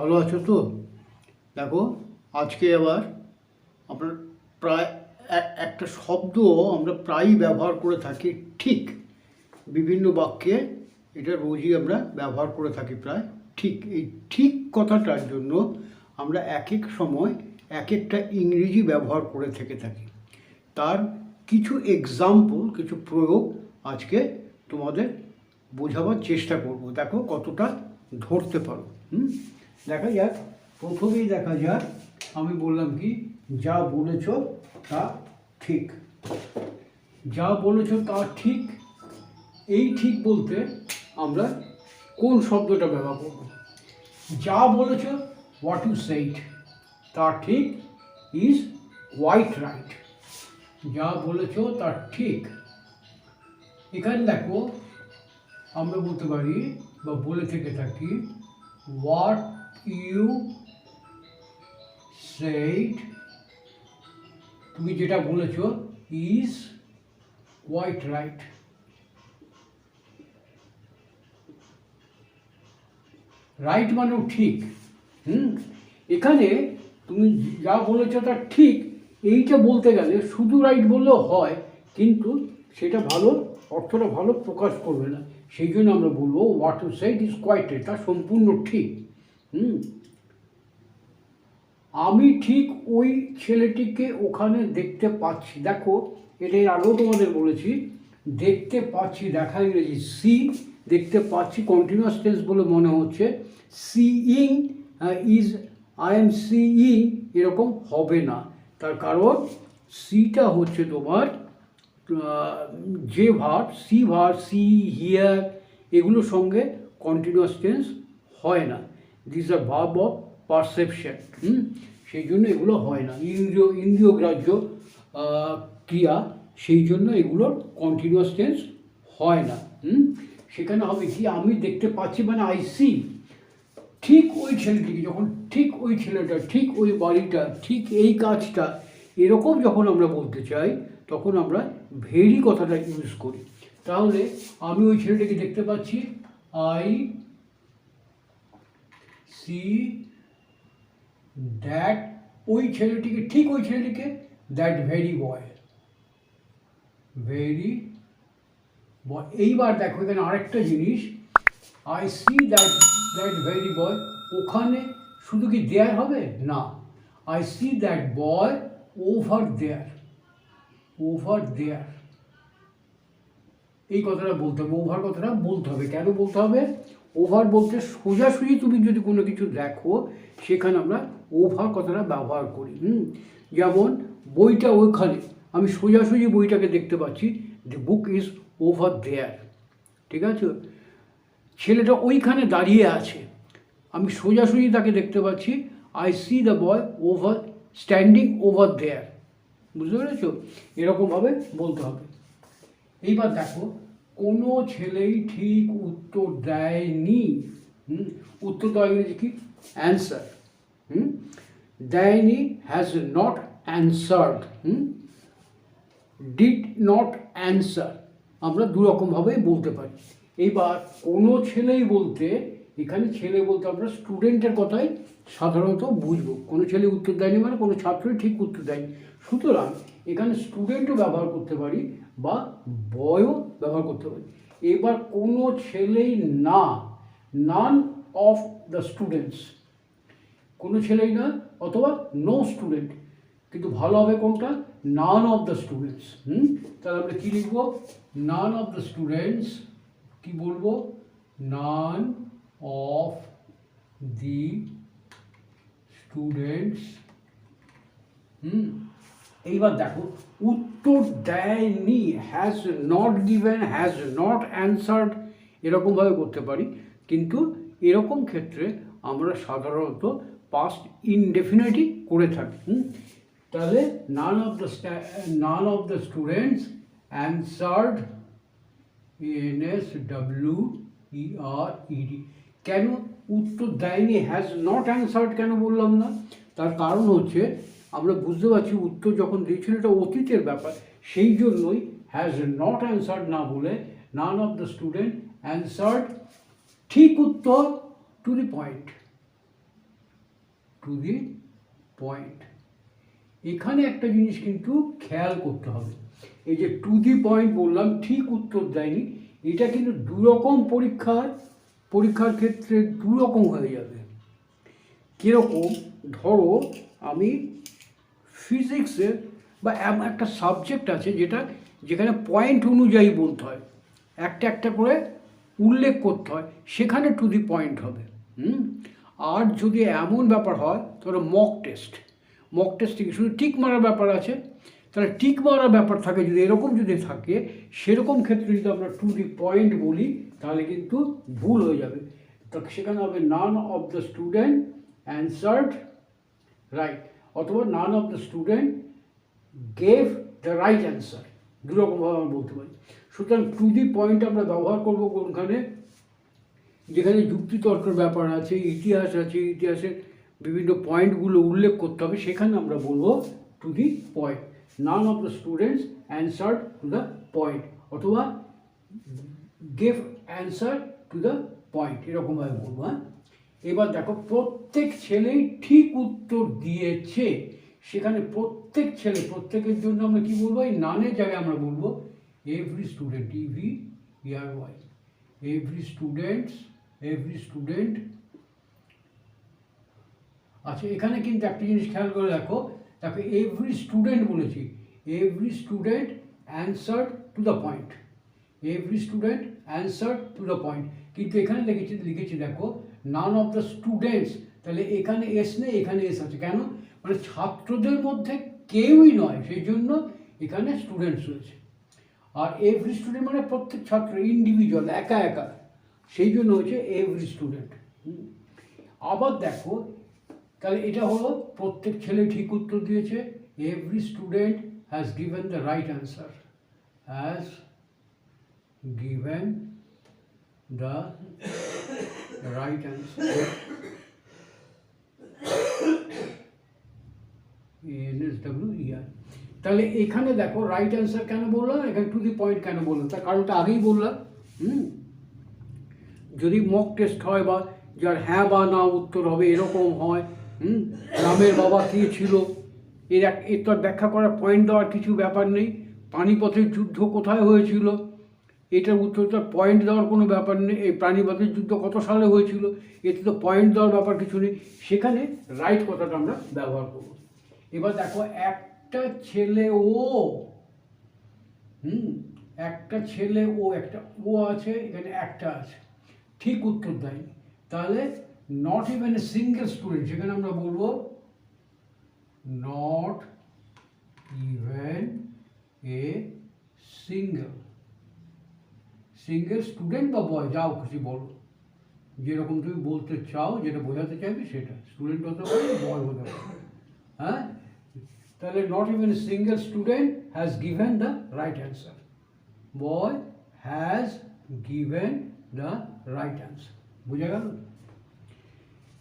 ভালো আছো তো? দেখো, আজকে আবার আমরা প্রায় একটা শব্দ আমরা প্রায়ই ব্যবহার করে থাকি, ঠিক। বিভিন্ন বাক্যে এটা রোজই আমরা ব্যবহার করে থাকি প্রায়। ঠিক, এই ঠিক কথাটার জন্য আমরা এক এক সময় এক একটা ইংরেজি ব্যবহার করে থেকে থাকি। তার কিছু এক্সাম্পল, কিছু প্রয়োগ আজকে তোমাদের বোঝাবার চেষ্টা করব। দেখো কতটা ধরতে পারো। দেখা যাক, প্রথমেই দেখা যাক, আমি বললাম কি, যা বলেছ তা ঠিক। যা বলেছ তা ঠিক, এই ঠিক বলতে আমরা কোন শব্দটা ব্যবহার করব? যা বলেছ, হোয়াট ইউ সেইড, তা ঠিক ইজ কোয়াইট রাইট। যা বলেছ তা ঠিক। এখানে দেখো, আমরা বলতে পারি বা বলে থেকে থাকি, হোয়াট ইউ সেইড, তুমি যেটা বলেছ, ইজ কোয়াইট রাইট। রাইট মানেও ঠিক। এখানে তুমি যা বলেছ তা ঠিক, এইটা বলতে গেলে শুধু রাইট বললেও হয়, কিন্তু সেটা ভালো, অর্থটা ভালো প্রকাশ করবে না। সেই জন্য আমরা বলবো what you said is quite right, তা সম্পূর্ণ ঠিক। আমি ঠিক ওই ছেলেটিকে ওখানে দেখতে পাচ্ছি। দেখো, এটাই আগেও তোমাদের বলেছি, দেখতে পাচ্ছি, দেখা ইংরেজি সি, দেখতে পাচ্ছি কন্টিনিউয়াস টেন্স বলে মনে হচ্ছে। Seeing is, I am seeing, এরকম হবে না। তার কারণ সিটা হচ্ছে তোমার যে verb, see verb, see, hear, এগুলোর সঙ্গে কন্টিনিউয়াস টেন্স হয় না। This are verb of perception. সেই জন্য এগুলো হয় না, ইন্দ্রিয় গ্রাহ্য ক্রিয়া, সেই জন্য এগুলোর কন্টিনিউয়াস টেন্স হয় না। সেখানে হবে কি, আমি দেখতে পাচ্ছি মানে আই সি, ঠিক ওই ছেলেটিকে, যখন ঠিক ওই ছেলেটা, ঠিক ওই বাড়িটা, ঠিক এই কাজটা, এরকম যখন আমরা বলতে চাই, তখন আমরা ভেরি কথাটা ইউজ করি। তাহলে আমি ওই ছেলেটাকে দেখতে পাচ্ছি, আই সি দ্যাট, ওই ছেলেটিকে, ঠিক ওই ছেলেটিকে, that very boy, very boy. এইবার দেখো এখানে আরেকটা জিনিস, I see that very boy, ওখানে শুধু কি দেয়ার হবে না, I see that boy over there, over there, এই কথাটা বলতে হবে, ওভার কথাটা বলতে হবে। কেন বলতে হবে? ওভার বলতে সোজাসুজি তুমি যদি কোনো কিছু দেখো, সেখানে আমরা ওভার কথাটা ব্যবহার করি। যেমন বইটা ওইখানে, আমি সোজাসুজি বইটাকে দেখতে পাচ্ছি, the book is over there. ঠিক আছে? ছেলেটা ওইখানে দাঁড়িয়ে আছে, আমি সোজাসুজি তাকে দেখতে পাচ্ছি, I see the boy over, standing over there. বুঝতে পেরেছ? এরকমভাবে বলতে হবে। এইবার দেখো, কোনো ছেলেই ঠিক উত্তর দেয়নি। উত্তর দেওয়া ইংরেজি কি? অ্যান্সার। দেয়নি, has not answered. Did not answer, আমরা দুরকমভাবেই বলতে পারি। এইবার কোনো ছেলেই বলতে, এখানে ছেলে বলতে আমরা স্টুডেন্টের কথাই সাধারণত বুঝবো। কোনো ছেলে উত্তর দেয়নি মানে কোনো ছাত্রই ঠিক উত্তর দেয়নি। সুতরাং এখানে স্টুডেন্টও ব্যবহার করতে পারি বা বয়ও ব্যবহার করতে পারি। এবার কোনো ছেলেই না, নান অফ দ্য স্টুডেন্টস, কোনো ছেলেই না, অথবা নো স্টুডেন্ট, কিন্তু ভালো হবে কোনটা? নান অফ দ্য স্টুডেন্টস। তাহলে আমরা কী লিখব? নান অফ দ্য স্টুডেন্টস, কি বলবো? None of the students. এইবার দেখো, উত্তর দেয়নি, has not given, has not answered, এরকমভাবে করতে পারি। কিন্তু এরকম ক্ষেত্রে আমরা সাধারণত পাস্ট ইনডেফিনিটই করে থাকি। তাহলে নান of the students answered, ANSWERED। কেন উত্তর দেয়নি, হ্যাজ নট অ্যান্সার্ড কেন বললাম না? তার কারণ হচ্ছে, আমরা বুঝতে পারছি উত্তর যখন দিয়েছিল এটা অতীতের ব্যাপার, সেই জন্যই হ্যাজ নট অ্যান্সার্ড না বলে নান অফ দ্য স্টুডেন্ট অ্যান্সার্ড ঠিক উত্তর, two the point. Two the point. এখানে একটা জিনিস কিন্তু খেয়াল করতে হবে, এই যে টু দি পয়েন্ট বললাম ঠিক উত্তর দেয়নি, এটা কিন্তু দুরকম পরীক্ষার ক্ষেত্রে দুরকম হয়ে যাবে। কীরকম, ধরো আমি ফিজিক্সের বা এমন একটা সাবজেক্ট আছে যেখানে পয়েন্ট অনুযায়ী বলতে হয়, একটা একটা করে উল্লেখ করতে হয়, সেখানে টু দি পয়েন্ট হবে। আর যদি এমন ব্যাপার হয় তাহলে মক টেস্টে শুধু টিক মারার ব্যাপার আছে, তাহলে টিক মারার ব্যাপার থাকে যদি এরকম যদি থাকে, সেরকম ক্ষেত্রে যদি আমরা টু দি পয়েন্ট বলি তাহলে কিন্তু ভুল হয়ে যাবে। তো সেখানে হবে none of the student answered right, অথবা none of the student gave the right answer, দুরকমভাবে আমরা বলতে পারি। সুতরাং টু দি পয়েন্ট আমরা ব্যবহার করবো কোনখানে, যেখানে যুক্তিতর্কের ব্যাপার আছে, ইতিহাস আছে, ইতিহাসের বিভিন্ন পয়েন্টগুলো উল্লেখ করতে হবে, সেখানে আমরা বলবো to the point. None of the students answered to the point, অথবা gave answer to the point, এরকমভাবে বলবো। হ্যাঁ, এবার দেখো প্রত্যেক ছেলেই ঠিক উত্তর দিয়েছে, সেখানে প্রত্যেকের জন্য আমরা কি বলবো, এই নানের জায়গায় আমরা বলবো every student, EVRY, every student. আচ্ছা, এখানে কিন্তু একটা জিনিস খেয়াল করে দেখো এভরি স্টুডেন্ট বলেছি, every student answered to the point, every student answered to the point. কিন্তু এখানে লিখেছি দেখো নান অফ দ্য স্টুডেন্টস, তাহলে এখানে এস নেই, এখানে এস আছে, কেন, মানে ছাত্রদের মধ্যে কেউই নয়, সেই জন্য এখানে স্টুডেন্টস রয়েছে। আর এভরি স্টুডেন্ট মানে প্রত্যেক ছাত্র, ইন্ডিভিজুয়াল, একা একা, সেই জন্য হচ্ছে এভরি স্টুডেন্ট। আবার দেখো তাহলে এটা হলো প্রত্যেক ছেলে ঠিক উত্তর দিয়েছে, every student has given the right answer, has given the right answer, NSWER। তাহলে এখানে দেখো রাইট অ্যান্সার কেন বললাম, এখানে টু দি পয়েন্ট কেন বললাম, তার কারণটা আগেই বললাম। যদি মক টেস্ট হয় বা যার হ্যাঁ বা না উত্তর হবে এরকম হয়, রামের বাবা কে ছিল, এর তো আর ব্যাখ্যা করার পয়েন্ট দেওয়ার কিছু ব্যাপার নেই। পানিপথের যুদ্ধ কোথায় হয়েছিল, এটার উত্তর তো পয়েন্ট দেওয়ার কোনো ব্যাপার নেই। এই পানিপথের যুদ্ধ কত সালে হয়েছিল, এতে তো পয়েন্ট দেওয়ার ব্যাপার কিছু নেই, সেখানে রাইট কথাটা আমরা ব্যবহার করব। এবার দেখো একটা ছেলে একটা ও আছে, এখানে একটা আছে, ঠিক উত্তর দেয়নি, তাহলে not even a single student, সেখানে আমরা বলবো not even a single student বা বয়, যাও খুশি বলো, যেরকম তুমি বলতে চাও, যেটা বোঝাতে চাইবে সেটা, স্টুডেন্ট হতে পারে, বয় হতে পারে। হ্যাঁ, তাহলে not even a single student has given the right answer, boy has given the right answer, বুঝা গেল?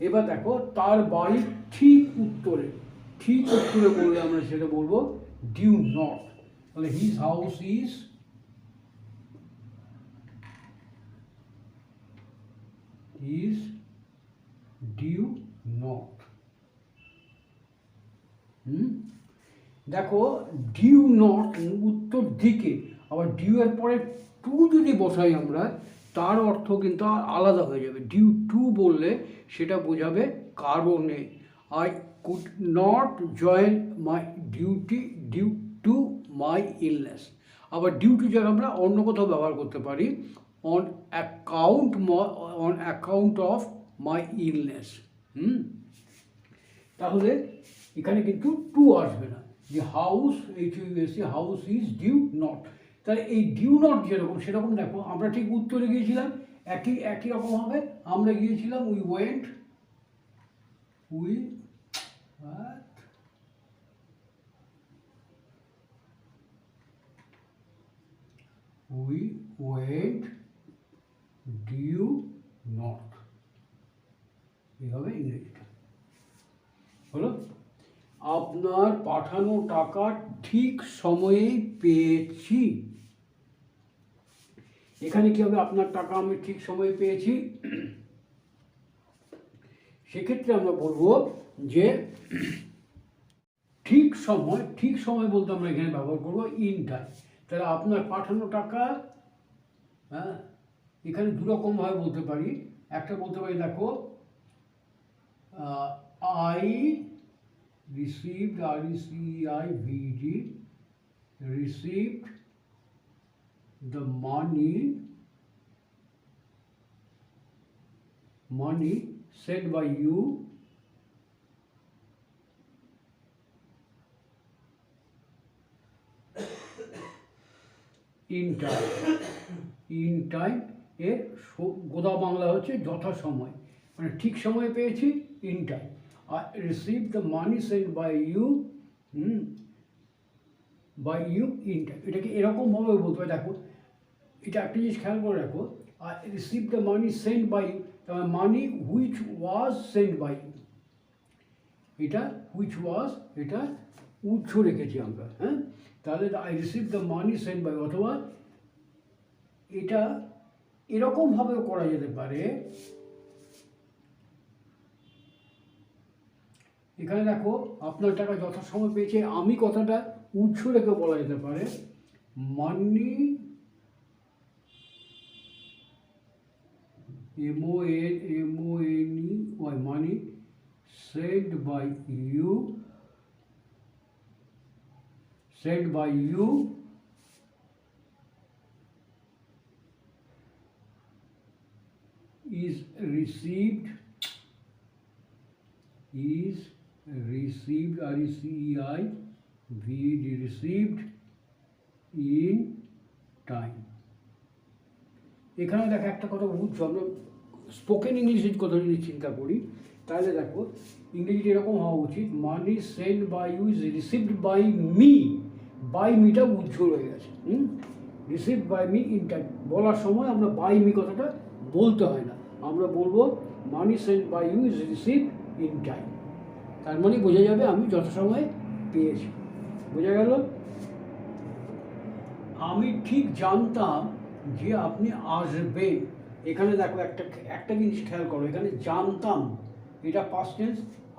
এবার দেখো তার বাড়ির ঠিক উত্তরে বললে আমরা সেটা বলবো ডিউ নট, তাহলে his house is due north. দেখো ডিউ নট উত্তর দিকে, আবার ডিউ এর পরে টু যদি বসাই আমরা, তার অর্থ কিন্তু আলাদা হয়ে যাবে। ডিউ টু বললে সেটা বোঝাবে কারণে, I could not join my duty due to my illness. আবার ডিউ টু যারা আমরা অন্য কোথাও ব্যবহার করতে পারি, on account of my illness. তাহলে এখানে কিন্তু টু আসবে না, যে house, house is due north. তাহলে এই ডিউ নট যেরকম সেরকম দেখো আমরা ঠিক উত্তরে গিয়েছিলাম, একই রকম হবে, আমরা গিয়েছিলাম উই ওয়েন্ট ডিউ নট, এইভাবে ইংরেজিটা হলো। আপনার পাঠানো টাকা ঠিক সময়ে পেয়েছি, এখানে কি হবে, আপনার টাকা আমি ঠিক সময়ে পেয়েছি, সেক্ষেত্রে আমরা বলবো যে ঠিক সময় বলতে আমরা এখানে ব্যবহার করবো ইন টাইম। তাহলে আপনার পাঠানো টাকা, হ্যাঁ, এখানে দুরকমভাবে বলতে পারি। একটা বলতে পারি, দেখো, I received, RECEIVED, received the money sent by you in time এর গোদা বাংলা হচ্ছে যথাসময়, মানে ঠিক সময়ে পেয়েছি, in time. I received the money sent by you in time। এটাকে এরকমভাবে বলতে হয়। দেখো, এটা একটা জিনিস খেয়াল করে রাখো, I received the money sent by you, তার money which was sent by you, এটা হুইচ ওয়াজ, এটা উৎস রেখেছি আমরা, হ্যাঁ। তাহলে I receive the money sent by, অথবা এটা এরকমভাবেও করা যেতে পারে। এখানে দেখো, আপনার টাকা যথাসময় পেয়েছে, আমি কথাটা উৎস রেখে বলা যেতে পারে, মানি MONEY, money sent by you is received RECEIVED, received in time। এখানে দেখো একটা কথা বুঝছো, আমরা স্পোকেন ইংলিশের কথা যদি চিন্তা করি, তাহলে দেখো ইংরেজিটা এরকম হওয়া উচিত, money sent by you is received by me, by মিটা উৎস রয়ে গেছে, received by me in time. বলার সময় আমরা বাই মি কথাটা বলতে হয় না, আমরা বলবো money sent by you is received in time. তার মানে বোঝা যাবে আমি যথাসময়ে পেয়েছি। বোঝা গেল? আমি ঠিক জানতাম যে আপনি আসবেন। এখানে দেখো একটা জিনিস খেয়াল করো, এখানে জানতাম এটা পাস্ট টেন্স,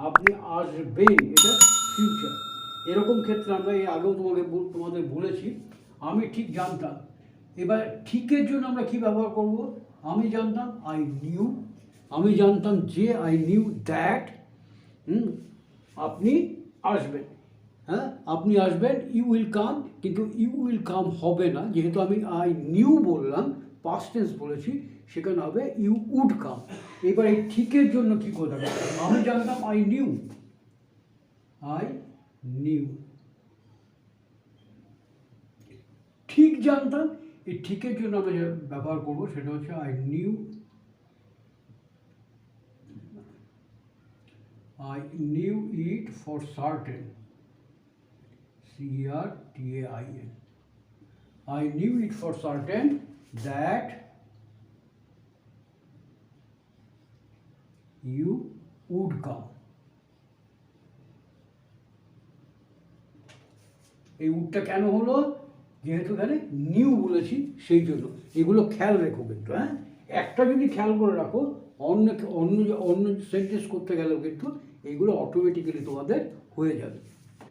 আপনি আসবেন এটা ফিউচার। এরকম ক্ষেত্রে আমরা এই আগেও তোমাদের বলেছি, আমি ঠিক জানতাম। এবার ঠিকের জন্য আমরা কি ব্যবহার করব? আমি জানতাম, আই নিউ। আমি জানতাম যে, আই নিউ দ্যাট আপনি আসবেন। হ্যাঁ, আপনি আসবেন, ইউ উইল কাম, কিন্তু ইউ উইল কাম হবে না, যেহেতু আমি আই নিউ বললাম, পাস্ট টেন্স বলেছি, সেখানে হবে ইউ উড কাম। এবার এই ঠিকের জন্য কি করতে হবে? আমি জানতাম, আই নিউ, ঠিক জানতাম, এই ঠিকের জন্য আমরা যে ব্যবহার করবো সেটা হচ্ছে I knew it for certain, CERTAIN, I knew it for certain that you would come। এই উডটা কেন হলো? যেহেতু এখানে নিউ বলেছি সেই জন্য। এগুলো খেয়াল রেখো কিন্তু, হ্যাঁ, একটা যদি খেয়াল করে রাখো, অন্য সেন্টেন্স করতে গেলেও কিন্তু এইগুলো অটোমেটিক্যালি তোমাদের হয়ে যাবে।